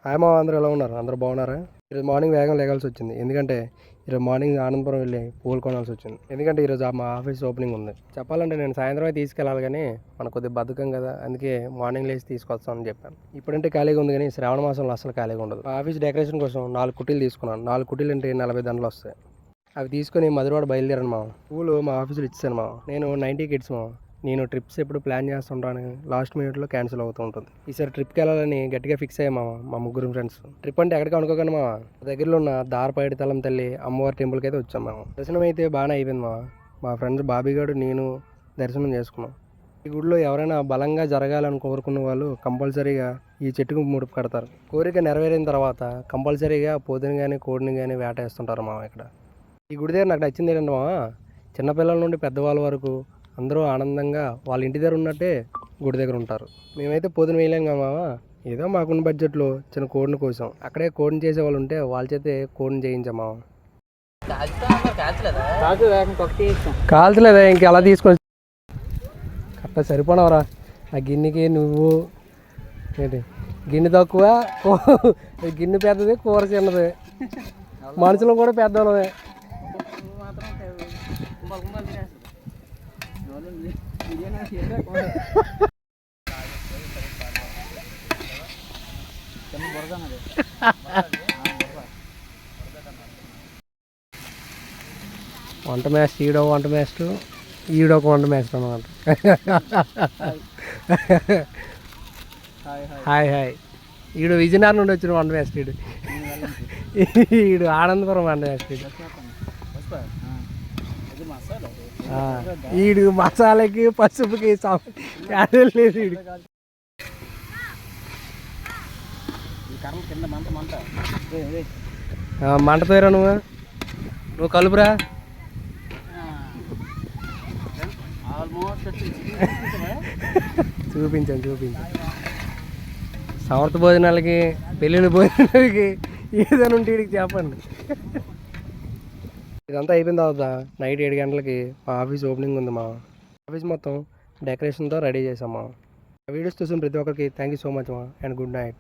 Hi మా అందరూ ఎలా ఉన్నారు? అందరూ బాగున్నారా? ఈరోజు మార్నింగ్ వేగం లేగాల్సి వచ్చింది. ఎందుకంటే ఈరోజు మార్నింగ్ ఆనందపురం వెళ్ళి పూలు కొనాల్సి వచ్చింది. ఎందుకంటే ఈరోజు మా ఆఫీస్ ఓపెనింగ్ ఉంది. చెప్పాలంటే నేను సాయంత్రమే తీసుకెళ్ళాలి కానీ మనకు కొద్దిగా బద్ధకం కదా, అందుకే మార్నింగ్ లేచి తీసుకొస్తామని చెప్పాను. ఇప్పుడంటే ఖాళీగా ఉంది కానీ శ్రావణ మాసంలో అసలు ఖాళీగా ఉండదు. ఆఫీస్ డెకరేషన్ కోసం 4 కుటీలు తీసుకున్నాను. 4 కుటీలు అంటే 40 దండలు వస్తాయి. అవి తీసుకొని మధురవాడ బయలుదేరాను మా. పూలు మా ఆఫీసులో ఇచ్చాను మా. నేను 90 కిడ్స్ మా. నేను ట్రిప్స్ ఎప్పుడు ప్లాన్ చేస్తుంటాను, లాస్ట్ మినిట్లో క్యాన్సిల్ అవుతూ ఉంటుంది. ఈసారి ట్రిప్కి వెళ్ళాలని గట్టిగా ఫిక్స్ అయ్యామా మా ముగ్గురు ఫ్రెండ్స్. ట్రిప్ అంటే ఎక్కడికి అనుకోకండి మా, దగ్గరలో ఉన్న దారపైడి తలం తల్లి అమ్మవారి టెంపుల్కి అయితే వచ్చాం మేము. దర్శనం అయితే బాగానే అయిపోయింది మా ఫ్రెండ్స్ బాబీగాడు నేను దర్శనం చేసుకున్నాం. ఈ గుడిలో ఎవరైనా బలంగా జరగాలని కోరుకున్న వాళ్ళు కంపల్సరీగా ఈ చెట్టుకు ముడుపు కడతారు. కోరిక నెరవేరిన తర్వాత కంపల్సరీగా పోతుని కానీ కోడిని కానీ వేటేస్తుంటారు మా ఇక్కడ. ఈ గుడి దగ్గర నాకు నచ్చింది ఏంటంటే మా, చిన్నపిల్లల నుండి పెద్దవాళ్ళ వరకు అందరూ ఆనందంగా వాళ్ళ ఇంటి దగ్గర ఉన్నట్టే గుడి దగ్గర ఉంటారు. మేమైతే పొద్దున వేయలేం కదా మావా, ఏదో మాకున్న బడ్జెట్లో చిన్న కోడిని కోసాం. అక్కడే కోడిని చేసే వాళ్ళు ఉంటే వాళ్ళ చేతే కోడిని చేయించాం మావా. కాల్చలేదా ఇంక ఎలా తీసుకొని కరెక్ట్ సరిపోనవరా. ఆ గిన్నెకి నువ్వు ఏంటి, గిన్నె తక్కువ, గిన్నె పెద్దది, కూర చిన్నది, మనుషులు కూడా పెద్దవాళ్ళమే. వంట మేస్టర్ ఈడో వంట మేస్టర్, ఈడొక వంట మేస్టర్ అన్నమాట. Hi hi. ఈడు విజయనగరం నుండి వచ్చిన వంట మేస్టర్. ఈడు ఆనందపురం వంట మేస్టర్. ఈడు మసాలాకి పసుపుకి లేదు. ఈడు మంటతోరా నువ్వు కలుపురా. చూపించాను. సమర్థ భోజనాలకి, పెళ్ళిళ్ళ భోజనాలకి ఏదైనా ఉంటే వీడికి చెప్పండి. ఇదంతా అయిపోయిన తర్వాత నైట్ 7 గంటలకి మా ఆఫీస్ ఓపెనింగ్ ఉంది మా. ఆఫీస్ మొత్తం డెకరేషన్తో రెడీ చేసాం మా. వీడియోస్ చూసిన ప్రతి ఒక్కరికి థ్యాంక్ యూ సో మచ్ మా, అండ్ గుడ్ నైట్.